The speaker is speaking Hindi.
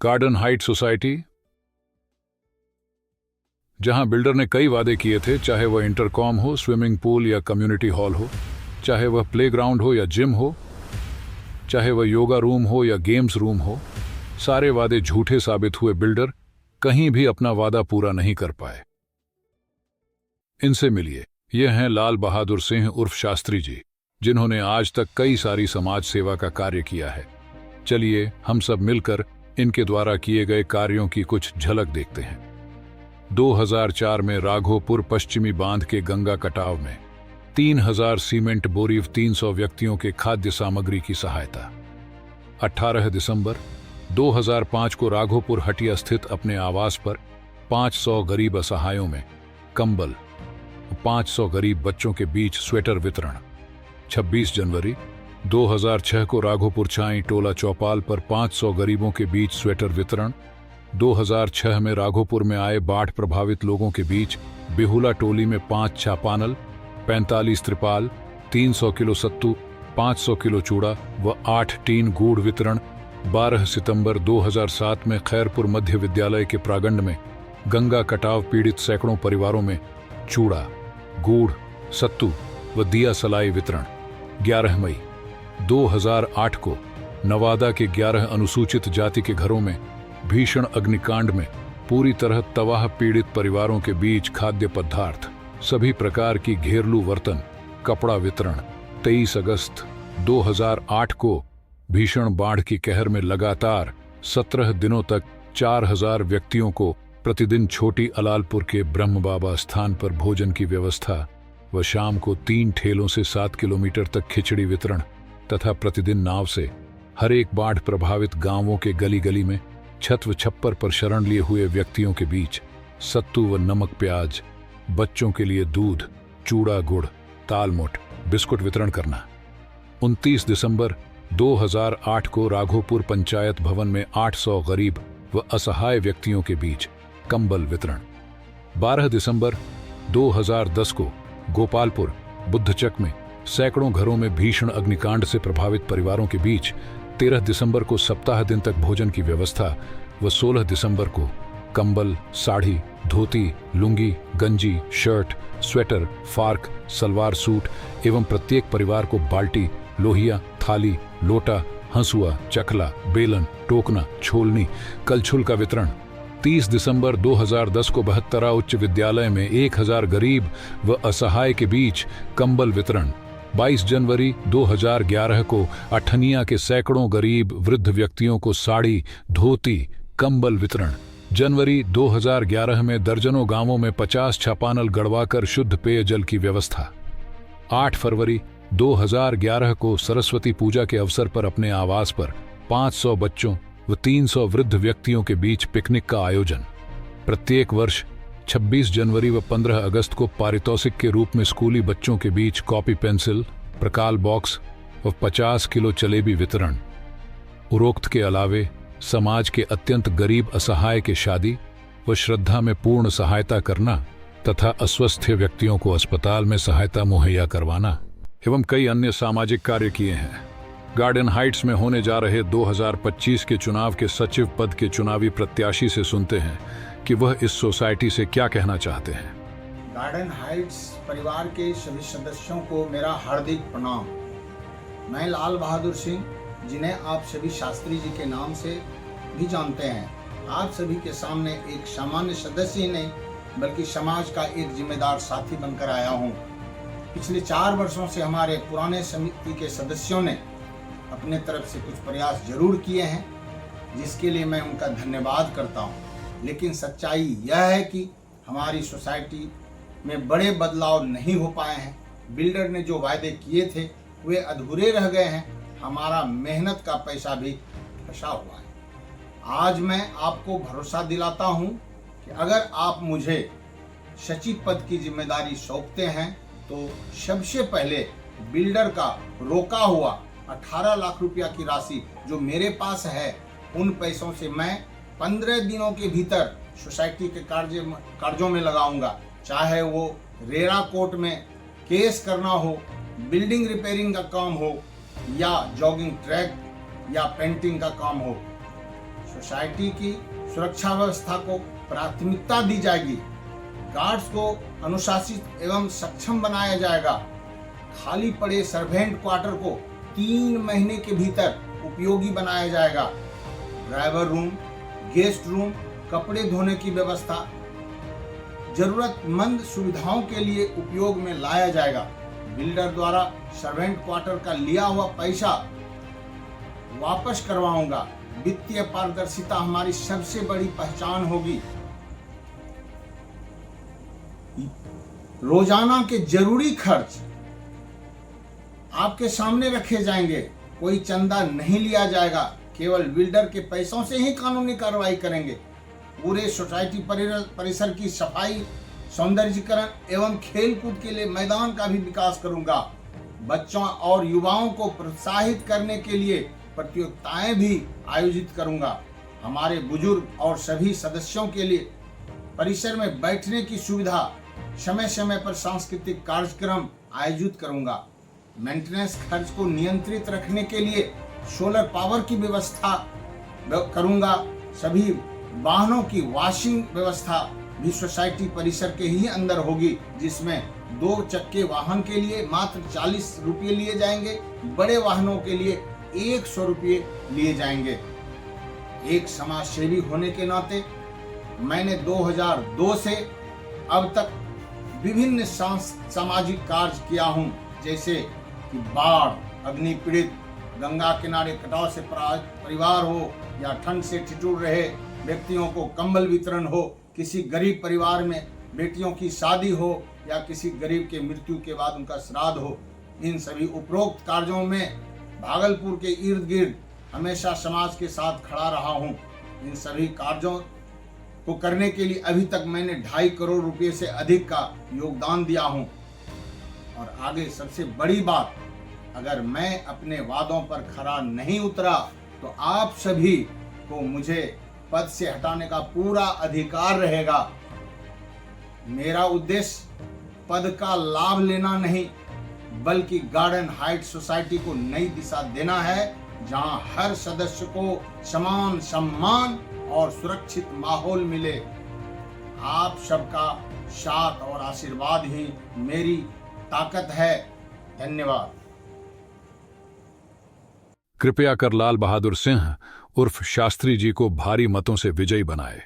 गार्डन हाइट सोसाइटी, जहां बिल्डर ने कई वादे किए थे, चाहे वह इंटरकॉम हो, स्विमिंग पूल या कम्युनिटी हॉल हो, चाहे वह प्लेग्राउंड हो या जिम हो, चाहे वह योगा रूम हो या गेम्स रूम हो, सारे वादे झूठे साबित हुए। बिल्डर कहीं भी अपना वादा पूरा नहीं कर पाए। इनसे मिलिए, ये हैं लाल बहादुर सिंह उर्फ शास्त्री जी, जिन्होंने आज तक कई सारी समाज सेवा का कार्य किया है। चलिए हम सब मिलकर इनके द्वारा किए गए कार्यों की कुछ झलक देखते हैं। 2004 में राघोपुर पश्चिमी बांध के गंगा कटाव में 3000 सीमेंट बोरी 300 व्यक्तियों के खाद्य सामग्री की सहायता। 18 दिसंबर 2005 को राघोपुर हटिया स्थित अपने आवास पर 500 गरीब असहायों में कंबल, 500 गरीब बच्चों के बीच स्वेटर वितरण। 26 जनवरी 2006 को राघोपुर चाई टोला चौपाल पर 500 गरीबों के बीच स्वेटर वितरण। 2006 में राघोपुर में आए बाढ़ प्रभावित लोगों के बीच बिहुला टोली में 5 चापानल, 45 त्रिपाल, 300 किलो सत्तू, 500 किलो चूड़ा व 8 टीन गुड़ वितरण। 12 सितंबर 2007 में खैरपुर मध्य विद्यालय के प्रांगण में गंगा कटाव पीड़ित सैकड़ों परिवारों में चूड़ा, गुड़, सत्तू व दिया सलाई वितरण। 11 मई 2008 को नवादा के 11 अनुसूचित जाति के घरों में भीषण अग्निकांड में पूरी तरह तबाह पीड़ित परिवारों के बीच खाद्य पदार्थ, सभी प्रकार की घरेलू बर्तन, कपड़ा वितरण। 23 अगस्त 2008 को भीषण बाढ़ की कहर में लगातार 17 दिनों तक 4000 व्यक्तियों को प्रतिदिन छोटी अलालपुर के ब्रह्म बाबा स्थान पर भोजन की व्यवस्था व शाम को 3 ठेलों से 7 किलोमीटर तक खिचड़ी वितरण तथा प्रतिदिन नाव से हर एक बाढ़ प्रभावित गांवों के गली गली में छत व छप्पर पर शरण लिए हुए व्यक्तियों के बीच सत्तू व नमक प्याज, बच्चों के लिए दूध, चूड़ा गुड़, तालमोट, बिस्कुट वितरण करना। 29 दिसंबर 2008 को राघोपुर पंचायत भवन में 800 गरीब व असहाय व्यक्तियों के बीच कंबल वितरण। 12 दिसंबर 2010 को गोपालपुर बुद्धचक में सैकड़ों घरों में भीषण अग्निकांड से प्रभावित परिवारों के बीच 13 दिसंबर को सप्ताह दिन तक भोजन की व्यवस्था व 16 दिसंबर को कंबल, साड़ी, धोती, लुंगी, गंजी, शर्ट, स्वेटर, फार्क, सलवार सूट एवं प्रत्येक परिवार को बाल्टी, लोहिया, थाली, लोटा, हंसुआ, चकला, बेलन, टोकना, छोलनी, कलछुल का वितरण। 30 दिसंबर 2010 को बहत्तरा उच्च विद्यालय में 1000 गरीब व असहाय के बीच कंबल वितरण। 22 जनवरी 2011 को अठनिया के सैकड़ों गरीब वृद्ध व्यक्तियों को साड़ी, धोती, कंबल वितरण। जनवरी 2011 में दर्जनों गांवों में 50 छापानल गड़वाकर शुद्ध पेयजल की व्यवस्था। 8 फरवरी 2011 को सरस्वती पूजा के अवसर पर अपने आवास पर 500 बच्चों व 300 वृद्ध व्यक्तियों के बीच पिकनिक का आयोजन। प्रत्येक वर्ष 26 जनवरी व 15 अगस्त को पारितोषिक के रूप में स्कूली बच्चों के बीच कॉपी पेंसिल, प्रकाल बॉक्स व 50 किलो जलेबी वितरण। उरोक्त के अलावे समाज के अत्यंत गरीब असहाय के शादी व श्रद्धा में पूर्ण सहायता करना तथा अस्वस्थ व्यक्तियों को अस्पताल में सहायता मुहैया करवाना एवं कई अन्य सामाजिक कार्य किए हैं। गार्डन हाइट्स में होने जा रहे 2025 के चुनाव के सचिव पद के चुनावी प्रत्याशी से सुनते हैं कि वह इस सोसाइटी से क्या कहना चाहते हैं। गार्डन हाइट्स परिवार के सभी सदस्यों को मेरा हार्दिक प्रणाम। मैं लाल बहादुर सिंह, जिन्हें आप सभी शास्त्री जी के नाम से भी जानते हैं, आप सभी के सामने एक सामान्य सदस्य ही नहीं बल्कि समाज का एक जिम्मेदार साथी बनकर आया हूँ। पिछले 4 वर्षों से हमारे पुराने समिति के सदस्यों ने अपने तरफ से कुछ प्रयास जरूर किए हैं, जिसके लिए मैं उनका धन्यवाद करता हूं। लेकिन सच्चाई यह है कि हमारी सोसाइटी में बड़े बदलाव नहीं हो पाए हैं। बिल्डर ने जो वायदे किए थे वे अधूरे रह गए हैं। हमारा मेहनत का पैसा भी फंसा हुआ है। आज मैं आपको भरोसा दिलाता हूं कि अगर आप मुझे सचिव पद की जिम्मेदारी सौंपते हैं तो सबसे पहले बिल्डर का रोका हुआ 18 लाख रुपया की राशि जो मेरे पास है, उन पैसों से मैं 15 दिनों के भीतर सोसाइटी के कार्यों में लगाऊंगा। चाहे वो रेरा कोर्ट में केस करना हो, बिल्डिंग रिपेयरिंग का काम हो या जॉगिंग ट्रैक या पेंटिंग का काम हो। सोसाइटी की सुरक्षा व्यवस्था को प्राथमिकता दी जाएगी। गार्ड्स को अनुशासित एवं सक्षम बनाया जाएगा। खाली पड़े सर्वेंट क्वार्टर को 3 महीने के भीतर उपयोगी बनाया जाएगा। ड्राइवर रूम, गेस्ट रूम, कपड़े धोने की व्यवस्था जरूरतमंद सुविधाओं के लिए उपयोग में लाया जाएगा। बिल्डर द्वारा सर्वेंट क्वार्टर का लिया हुआ पैसा वापस करवाऊंगा। वित्तीय पारदर्शिता हमारी सबसे बड़ी पहचान होगी। रोजाना के जरूरी खर्च आपके सामने रखे जाएंगे। कोई चंदा नहीं लिया जाएगा। केवल बिल्डर के पैसों से ही कानूनी कार्रवाई करेंगे। पूरे सोसाइटी परिसर की सफाई, सौंदर्यीकरण एवं खेलकूद के लिए मैदान का भी विकास करूंगा। बच्चों और युवाओं को प्रोत्साहित करने के लिए प्रतियोगिताएं भी आयोजित करूंगा। हमारे बुजुर्ग और सभी सदस्यों के लिए परिसर में बैठने की सुविधा, समय समय पर सांस्कृतिक कार्यक्रम आयोजित करूंगा। मेंटेनेंस खर्च को नियंत्रित रखने के लिए सोलर पावर की व्यवस्था करूंगा। सभी वाहनों की वॉशिंग व्यवस्था भी सोसाइटी परिसर के ही अंदर होगी, जिसमें 2 चक्के वाहन के लिए मात्र 40 रुपये लिए जाएंगे, बड़े वाहनों के लिए 100 रुपये लिए जाएंगे। एक समाज सेवी होने के नाते मैंने 2002 से अब तक विभिन्न सामाजिक कार्य किया हूं, जैसे कि बाढ़, अग्नि पीड़ित, गंगा किनारे कटाव से परिवार हो या ठंड से ठिठुर रहे व्यक्तियों को कंबल वितरण हो, किसी गरीब परिवार में बेटियों की शादी हो या किसी गरीब के मृत्यु के बाद उनका श्राद्ध हो। इन सभी उपरोक्त कार्यों में भागलपुर के इर्द गिर्द हमेशा समाज के साथ खड़ा रहा हूं। इन सभी कार्यों को करने के लिए अभी तक मैंने 2.5 करोड़ रुपए से अधिक का योगदान दिया हूं। और आगे सबसे बड़ी बात, अगर मैं अपने वादों पर खरा नहीं उतरा तो आप सभी को मुझे पद से हटाने का पूरा अधिकार रहेगा। मेरा उद्देश्य पद का लाभ लेना नहीं, बल्कि गार्डन हाइट सोसाइटी को नई दिशा देना है, जहां हर सदस्य को समान सम्मान और सुरक्षित माहौल मिले। आप सबका साथ और आशीर्वाद ही मेरी ताकत है। धन्यवाद। कृपया कर लाल बहादुर सिंह उर्फ शास्त्री जी को भारी मतों से विजयी बनाए।